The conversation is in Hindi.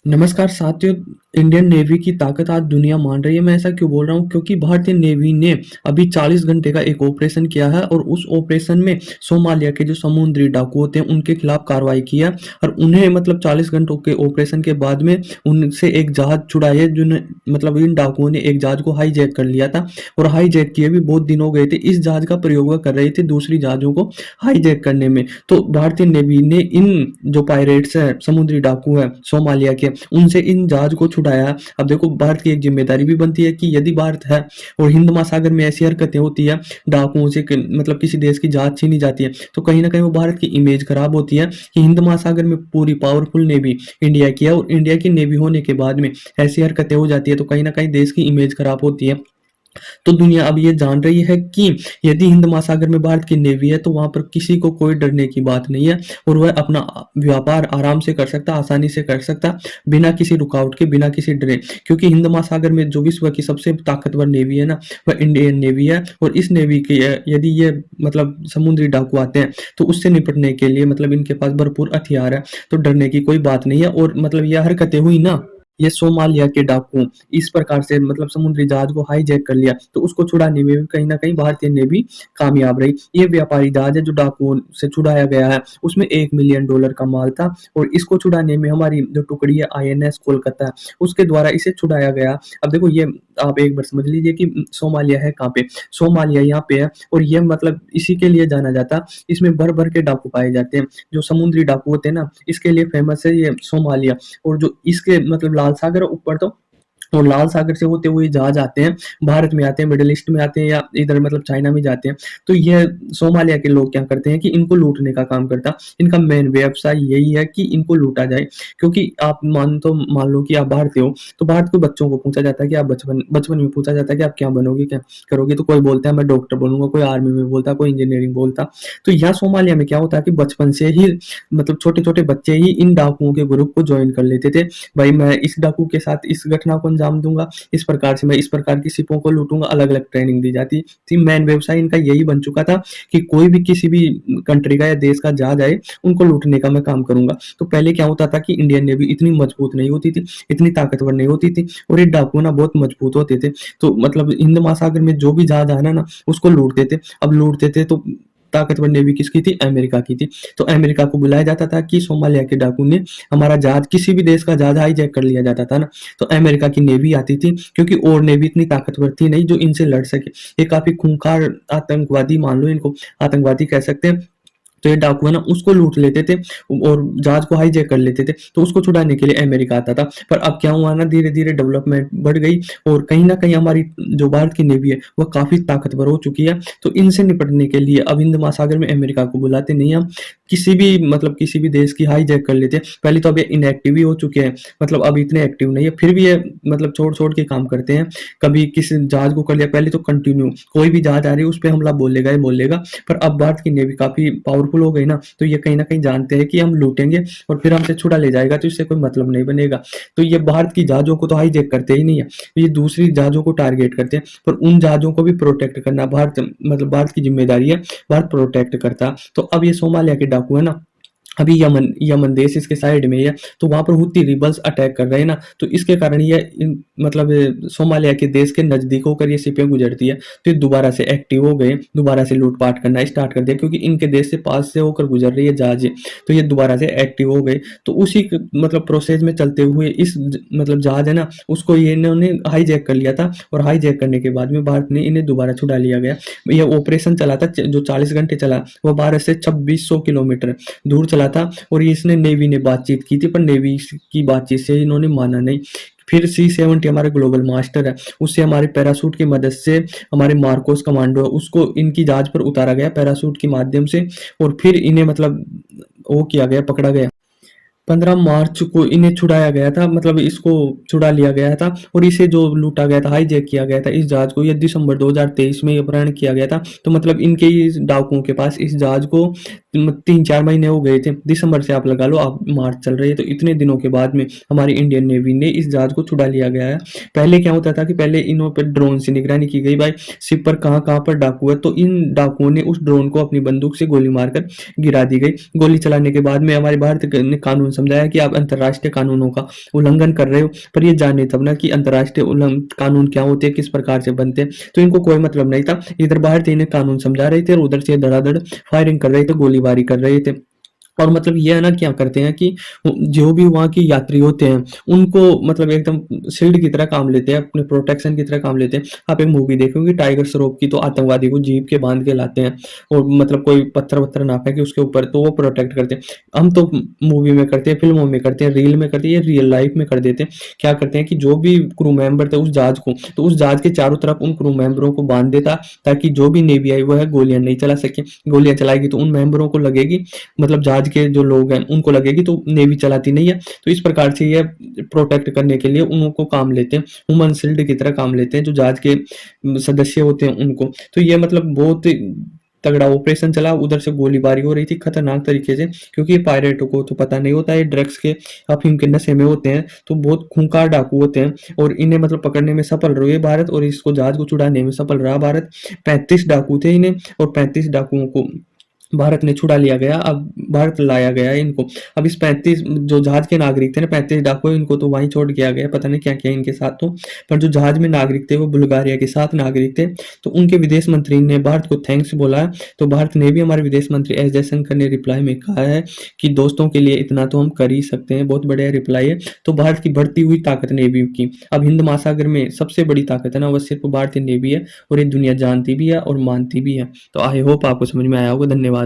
नमस्कार साथियों। इंडियन नेवी की ताकत आज दुनिया मान रही है। मैं ऐसा क्यों बोल रहा हूँ, क्योंकि भारतीय नेवी ने अभी 40 घंटे का एक ऑपरेशन किया है और उस ऑपरेशन में सोमालिया के जो समुद्री डाकू होते हैं उनके खिलाफ कार्रवाई की है। और उन्हें 40 घंटों के ऑपरेशन के बाद में उनसे एक जहाज छुड़ाई है, जिन्हें इन डाकुओं ने एक जहाज को हाईजैक कर लिया था। और हाईजैक किए भी बहुत दिन हो गए थे। इस जहाज का प्रयोग वह कर रहे थे दूसरी जहाजों को हाईजैक करने में। तो भारतीय नेवी ने इन जो पायरेट्स हैं, समुद्री डाकू हैं सोमालिया के, उनसे इन जहाज को छुड़ाया है। अब देखो, भारत की एक जिम्मेदारी भी बनती है कि यदि भारत है और हिंद महासागर में ऐसी हरकतें होती है, डाकुओं से किसी देश की जहाज छीनी जाती है, तो कहीं ना कहीं वो भारत की इमेज खराब होती है कि हिंद महासागर में पूरी पावरफुल नेवी इंडिया की है, और इंडिया की नेवी होने के बाद में ऐसी हरकतें हो जाती है तो कहीं ना कहीं देश की इमेज खराब होती है। तो दुनिया अब ये जान रही है कि यदि हिंद महासागर में भारत की नेवी है तो वहां पर किसी को कोई डरने की बात नहीं है, और वह अपना व्यापार आराम से कर सकता, आसानी से कर सकता, बिना किसी रुकावट के, बिना किसी डरे। क्योंकि हिंद महासागर में जो विश्व की सबसे ताकतवर नेवी है ना, वह इंडियन नेवी है। और इस नेवी के यदि ये समुद्री डाकू आते हैं तो उससे निपटने के लिए इनके पास भरपूर हथियार है। तो डरने की कोई बात नहीं है। और ये हरकतें हुई ना, ये सोमालिया के डाकू इस प्रकार से समुद्री जहाज को हाईजैक कर लिया, तो उसको छुड़ाने में भी कहीं ना कहीं भारतीय नेवी कामयाब रही। ये व्यापारी जहाज है जो डाकुओं से छुड़ाया गया है, उसमें $1 मिलियन का माल था। और इसको छुड़ाने में हमारी जो टुकड़ी है INS कोलकाता, उसके द्वारा इसे छुड़ाया गया। अब देखो, ये आप एक बार समझ लीजिए कि सोमालिया है कहाँ पे। सोमालिया यहाँ पे है, और ये इसी के लिए जाना जाता, इसमें भर भर के डाकू पाए जाते हैं। जो समुद्री डाकू होते हैं ना, इसके लिए फेमस है ये सोमालिया। और जो इसके लाल सागर ऊपर, तो लाल सागर से होते हुए जहाज आते हैं, भारत में आते हैं, मिडिल ईस्ट में आते हैं, या इधर चाइना में जाते हैं। तो ये सोमालिया के लोग क्या करते हैं कि इनको लूटने का काम करता। इनका मेन व्यवसाय यही है कि इनको लूटा जाए। क्योंकि आप मान लो कि आप भारतीय हो, तो भारत के बच्चों को पूछा जाता है कि आप बचपन बचपन में पूछा जाता है कि आप क्या बनोगे, क्या करोगे, तो कोई बोलता है मैं डॉक्टर बनूंगा, कोई आर्मी में बोलता, कोई इंजीनियरिंग बोलता। तो यहाँ सोमालिया में क्या होता है कि बचपन से ही छोटे छोटे बच्चे ही इन डाकुओं के ग्रुप को ज्वाइन कर लेते थे। भाई, मैं इस डाकू के साथ इस घटना को अंजाम दूंगा, इस प्रकार से मैं इस प्रकार की शिपों को लूटूंगा, अलग अलग ट्रेनिंग दी जाती थी। मेन व्यवसाय इनका यही बन चुका था कि कोई भी किसी भी कंट्री का या देश का जहाज आए, उनको लूटने का मैं काम करूंगा। तो पहले क्या होता था कि इंडियन नेवी इतनी मजबूत नहीं होती थी, इतनी ताकतवर नहीं होती थी, और ये डाकू ना बहुत मजबूत होते थे। तो हिंद महासागर में जो भी जहाज आना ना, उसको लूटते थे। अब लूटते थे तो ताकतवर नेवी किसकी थी? अमेरिका की थी। तो अमेरिका को बुलाया जाता था कि सोमालिया के डाकू ने हमारा जहाज, किसी भी देश का जहाज हाईजैक कर लिया जाता था ना, तो अमेरिका की नेवी आती थी। क्योंकि और नेवी इतनी ताकतवर थी नहीं जो इनसे लड़ सके। ये काफी खूंखार आतंकवादी, मान लो इनको आतंकवादी कह सकते हैं। तो ये डाकू है ना, उसको लूट लेते थे और जहाज को हाईजैक कर लेते थे। तो उसको छुड़ाने के लिए अमेरिका आता था। पर अब क्या हुआ ना, धीरे धीरे डेवलपमेंट बढ़ गई, और कहीं ना कहीं हमारी जो भारत की नेवी है वह काफी ताकतवर हो चुकी है। तो इनसे निपटने के लिए अब हिंद महासागर में अमेरिका को बुलाते नहीं हम, किसी भी देश की हाईजैक कर लेते हैं। पहले तो अब ये इनएक्टिव ही हो चुके हैं, अब इतने एक्टिव नहीं है, फिर भी ये छोड़ छोड़ के काम करते हैं। कभी किसी जहाज को कर लिया, पहले तो कंटिन्यू कोई भी जहाज आ रही है उस पर हमला बोलेगा ही बोलेगा। पर अब भारत की नेवी काफी पावरफुल हो गई ना, तो ये कहीं ना कहीं जानते हैं कि हम लूटेंगे और फिर हमसे छुड़ा ले जाएगा, तो इससे कोई मतलब नहीं बनेगा। तो ये भारत की जहाजों को तो हाईजैक करते ही नहीं है, ये दूसरी जहाजों को टारगेट करते हैं। पर उन जहाजों को भी प्रोटेक्ट करना भारत भारत की जिम्मेदारी है। भारत प्रोटेक्ट करता। तो अब ये सोमालिया के डाकू है ना, अभी यमन यमन देश इसके साइड में ही है, तो वहां पर हुती रिबल्स अटैक कर रहे हैं ना, तो इसके कारण ये सोमालिया के देश के नजदीक होकर ये शिपें गुजरती है। तो ये दोबारा से एक्टिव हो गए, दोबारा से लूटपाट करना स्टार्ट कर दिया, क्योंकि इनके देश से पास से होकर गुजर रही है जहाज। तो ये दोबारा से एक्टिव हो गए। तो उसी प्रोसेस में चलते हुए इस जहाज है ना, उसको ये इन्होंने हाईजैक कर लिया था, और हाईजैक करने के बाद में भारत ने इन्हें दोबारा छुड़ा लिया गया। यह ऑपरेशन चला था जो 40 घंटे चला, वो भारत से 2600 किलोमीटर दूर चला था। और इसने नेवी ने बातचीत की थी, पर नेवी की बातचीत से इन्होंने माना नहीं। फिर C-70 हमारे ग्लोबल मास्टर है, उससे हमारे पैरासूट की मदद से, हमारे मार्कोस कमांडो है, उसको इनकी जहाज पर उतारा गया पैरासूट के माध्यम से। और फिर इन्हें वो किया गया, पकड़ा गया। 15 मार्च को इन्हें छुड़ाया गया था, इसको छुड़ा लिया गया था। और इसे जो लूटा गया था, हाईजैक किया गया था इस जहाज को, यह दिसंबर 2023 में अपहरण किया गया था। तो इनके ही डाकुओं के पास इस जहाज को 3-4 महीने हो गए थे। दिसंबर से आप लगा लो, आप मार्च चल रही है, तो इतने दिनों के बाद में हमारी इंडियन नेवी ने इस जहाज को छुड़ा लिया गया है। पहले क्या होता था कि पहले इन्हों पर ड्रोन से निगरानी की गई, भाई शिप पर कहाँ कहाँ पर डाकू है, तो इन डाकुओं ने उस ड्रोन को अपनी बंदूक से गोली मारकर गिरा दी गई। गोली चलाने के बाद में हमारे भारत ने कानून समझाया कि आप अंतर्राष्ट्रीय कानूनों का उल्लंघन कर रहे हो, पर ये जाने तब ना कि अंतर्राष्ट्रीय कानून क्या होते हैं, किस प्रकार से बनते हैं। तो इनको कोई मतलब नहीं था। इधर भारतीय इन्हें कानून समझा रहे थे और उधर से धड़ाधड़ फायरिंग कर रहे थे, गोलीबारी कर रहे थे। और मतलब ये है ना क्या करते हैं कि जो भी वहाँ के यात्री होते हैं, उनको मतलब एकदम शील्ड की तरह काम लेते हैं, अपने प्रोटेक्शन की तरह काम लेते हैं। आप एक मूवी देखोगे टाइगर श्रॉफ की, तो आतंकवादी को जीप के बांध के लाते हैं और मतलब कोई पत्थर-वत्थर ना फेंके उसके ऊपर, तो वो प्रोटेक्ट करते हैं। हम तो मूवी में करते हैं, फ़िल्मों में करते हैं, रील में करते हैं, ये रियल लाइफ़ में कर देते हैं। क्या करते हैं कि जो भी क्रू मेंबर थे उस जहाज को, तो उस जहाज के चारों तरफ उन क्रू मेंबरों को बांध देता, ताकि जो भी नेवी आई वो है गोलियाँ नहीं चला सके। गोलियाँ चलाएगी तो उन मेंबरों को लगेगी, मतलब जहाज के जो लोग हैं उनको लगेगी, तो नेवी चलाती नहीं है। तो इस प्रकार से ये प्रोटेक्ट करने के लिए उनको काम लेते हैं, ह्यूमन शील्ड की तरह काम लेते हैं जो जहाज के सदस्य होते हैं उनको। तो ये मतलब बहुत तगड़ा ऑपरेशन चला, उधर से गोलीबारी हो रही थी खतरनाक तरीके से, क्योंकि पायरेटों को तो पता नहीं होता है, ड्रग्स के अफीम के नशे में होते हैं, तो बहुत खूंखार डाकू होते हैं और इन्हें मतलब पकड़ने में सफल रहे भारत और इसको जहाज को छुड़ाने में सफल रहा भारत। 35 डाकू थे इन्हें और 35 डाकुओं को भारत ने छुड़ा लिया गया। अब भारत लाया गया है इनको। अब इस 35 जो जहाज के नागरिक थे ना, 35 डाकू, इनको तो वहीं छोड़ के आ गया, पता नहीं क्या किया इनके साथ तो। पर जो जहाज में नागरिक थे वो बुल्गारिया के 7 नागरिक थे, तो उनके विदेश मंत्री ने भारत को थैंक्स बोला है। तो भारत ने भी, हमारे विदेश मंत्री एस जयशंकर ने रिप्लाई में कहा है कि दोस्तों के लिए इतना तो हम कर ही सकते हैं। बहुत बढ़िया रिप्लाई है। तो भारत की बढ़ती हुई ताकत नेवी की, अब हिंद महासागर में सबसे बड़ी ताकत है ना, वो सिर्फ भारतीय नेवी है और ये दुनिया जानती भी है और मानती भी है। तो आई होप आपको समझ में आया होगा। धन्यवाद।